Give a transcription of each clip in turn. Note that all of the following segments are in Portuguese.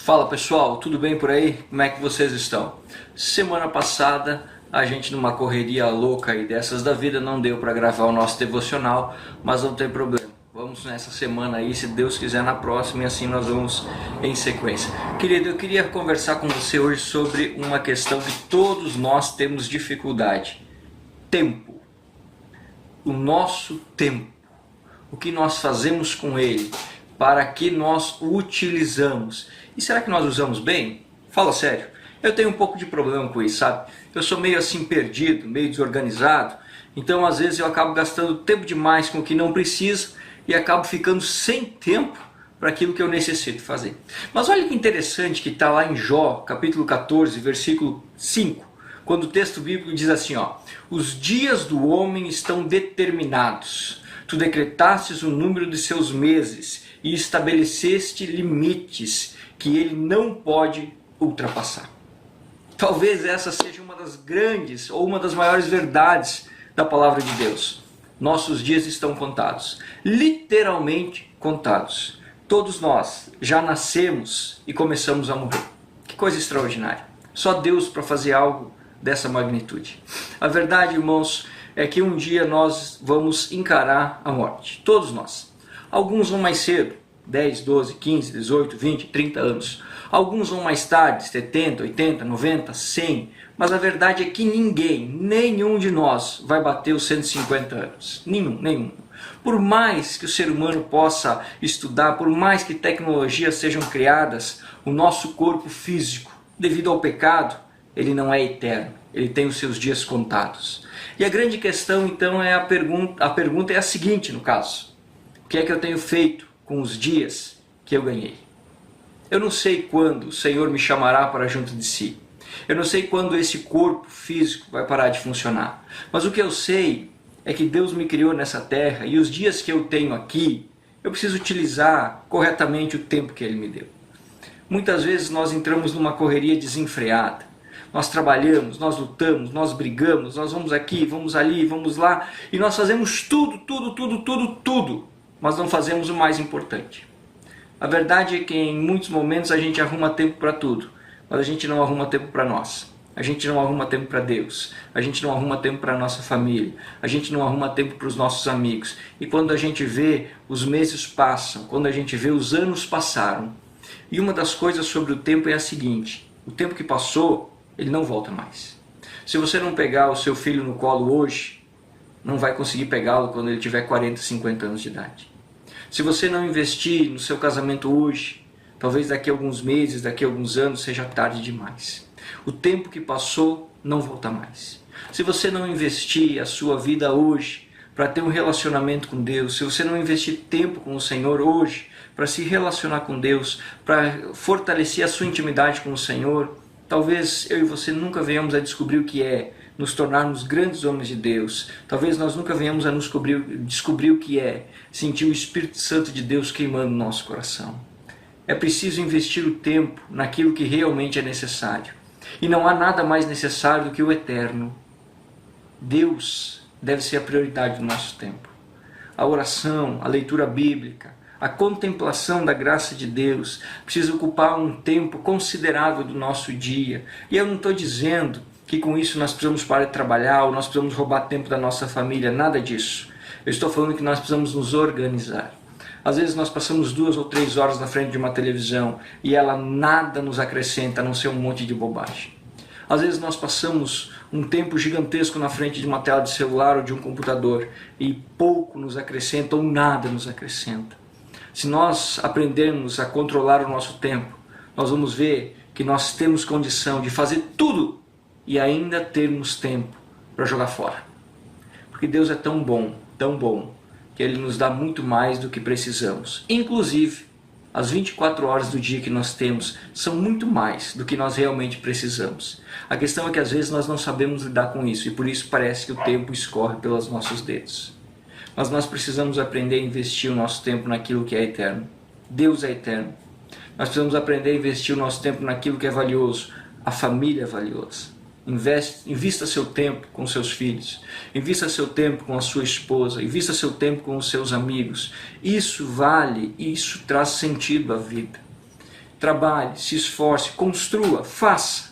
Fala pessoal, tudo bem por aí? Como é que vocês estão? Semana passada a gente numa correria louca aí dessas da vida não deu para gravar o nosso devocional, mas não tem problema. Vamos nessa semana aí, se Deus quiser na próxima, e assim nós vamos em sequência. Querido, eu queria conversar com você hoje sobre uma questão que todos nós temos dificuldade. Tempo. O nosso tempo. O que nós fazemos com ele? Para que nós o utilizamos? E será que nós usamos bem? Fala sério. Eu tenho um pouco de problema com isso, sabe? Eu sou meio assim perdido, meio desorganizado. Então às vezes eu acabo gastando tempo demais com o que não precisa e acabo ficando sem tempo para aquilo que eu necessito fazer. Mas olha que interessante que está lá em Jó, capítulo 14, versículo 5. Quando o texto bíblico diz assim, ó: os dias do homem estão determinados. Tu decretastes o número de seus meses e estabeleceste limites que ele não pode ultrapassar. Talvez essa seja uma das grandes ou uma das maiores verdades da palavra de Deus. Nossos dias estão contados, literalmente contados. Todos nós já nascemos e começamos a morrer. Que coisa extraordinária. Só Deus para fazer algo dessa magnitude. A verdade, irmãos, é que um dia nós vamos encarar a morte. Todos nós. Alguns vão mais cedo, 10, 12, 15, 18, 20, 30 anos. Alguns vão mais tarde, 70, 80, 90, 100. Mas a verdade é que ninguém, nenhum de nós vai bater os 150 anos. Nenhum. Por mais que o ser humano possa estudar, por mais que tecnologias sejam criadas, o nosso corpo físico, devido ao pecado, ele não é eterno. Ele tem os seus dias contados. E a grande questão então é a pergunta é a seguinte no caso: o que é que eu tenho feito com os dias que eu ganhei? Eu não sei quando o Senhor me chamará para junto de si. Eu não sei quando esse corpo físico vai parar de funcionar. Mas o que eu sei é que Deus me criou nessa terra e os dias que eu tenho aqui, eu preciso utilizar corretamente o tempo que Ele me deu. Muitas vezes nós entramos numa correria desenfreada. Nós trabalhamos, nós lutamos, nós brigamos, nós vamos aqui, vamos ali, vamos lá. E nós fazemos tudo, mas não fazemos o mais importante. A verdade é que em muitos momentos a gente arruma tempo para tudo, mas a gente não arruma tempo para nós. A gente não arruma tempo para Deus. A gente não arruma tempo para a nossa família. A gente não arruma tempo para os nossos amigos. E quando a gente vê, os meses passam. Quando a gente vê, os anos passaram. E uma das coisas sobre o tempo é a seguinte: o tempo que passou, ele não volta mais. Se você não pegar o seu filho no colo hoje, não vai conseguir pegá-lo quando ele tiver 40, 50 anos de idade. Se você não investir no seu casamento hoje, talvez daqui a alguns meses, daqui a alguns anos, seja tarde demais. O tempo que passou não volta mais. Se você não investir a sua vida hoje para ter um relacionamento com Deus, se você não investir tempo com o Senhor hoje para se relacionar com Deus, para fortalecer a sua intimidade com o Senhor, talvez eu e você nunca venhamos a descobrir o que é nos tornarmos grandes homens de Deus. Talvez nós nunca venhamos a descobrir o que é sentir o Espírito Santo de Deus queimando no nosso coração. É preciso investir o tempo naquilo que realmente é necessário. E não há nada mais necessário do que o eterno. Deus deve ser a prioridade do nosso tempo. A oração, a leitura bíblica, a contemplação da graça de Deus precisa ocupar um tempo considerável do nosso dia. E eu não estou dizendo que com isso nós precisamos parar de trabalhar ou nós precisamos roubar tempo da nossa família, nada disso. Eu estou falando que nós precisamos nos organizar. Às vezes nós passamos 2 ou 3 horas na frente de uma televisão e ela nada nos acrescenta, a não ser um monte de bobagem. Às vezes nós passamos um tempo gigantesco na frente de uma tela de celular ou de um computador e pouco nos acrescenta ou nada nos acrescenta. Se nós aprendermos a controlar o nosso tempo, nós vamos ver que nós temos condição de fazer tudo e ainda termos tempo para jogar fora. Porque Deus é tão bom, que Ele nos dá muito mais do que precisamos. Inclusive, as 24 horas do dia que nós temos são muito mais do que nós realmente precisamos. A questão é que às vezes nós não sabemos lidar com isso e por isso parece que o tempo escorre pelos nossos dedos. Mas nós precisamos aprender a investir o nosso tempo naquilo que é eterno. Deus é eterno. Nós precisamos aprender a investir o nosso tempo naquilo que é valioso. A família é valiosa. Invista seu tempo com seus filhos, invista seu tempo com a sua esposa, invista seu tempo com os seus amigos. Isso vale, isso traz sentido à vida. Trabalhe, se esforce, construa, faça,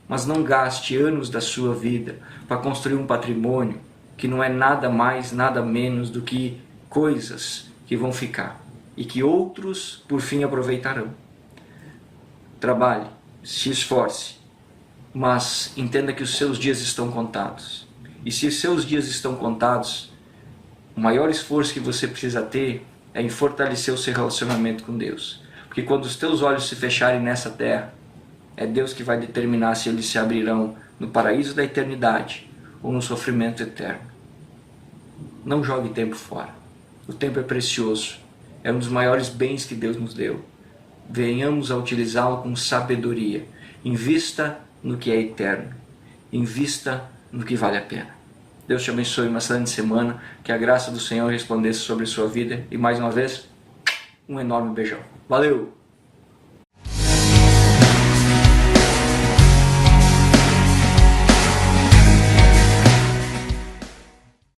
mas não gaste anos da sua vida para construir um patrimônio que não é nada mais, nada menos do que coisas que vão ficar e que outros, por fim, aproveitarão. Trabalhe, se esforce, mas entenda que os seus dias estão contados. E se os seus dias estão contados, o maior esforço que você precisa ter é em fortalecer o seu relacionamento com Deus. Porque quando os teus olhos se fecharem nessa terra, é Deus que vai determinar se eles se abrirão no paraíso da eternidade ou no sofrimento eterno. Não jogue tempo fora. O tempo é precioso. É um dos maiores bens que Deus nos deu. Venhamos a utilizá-lo com sabedoria. Invista no que é eterno. Invista no que vale a pena. Deus te abençoe, uma excelente semana. Que a graça do Senhor resplandeça sobre a sua vida. E mais uma vez, um enorme beijão. Valeu!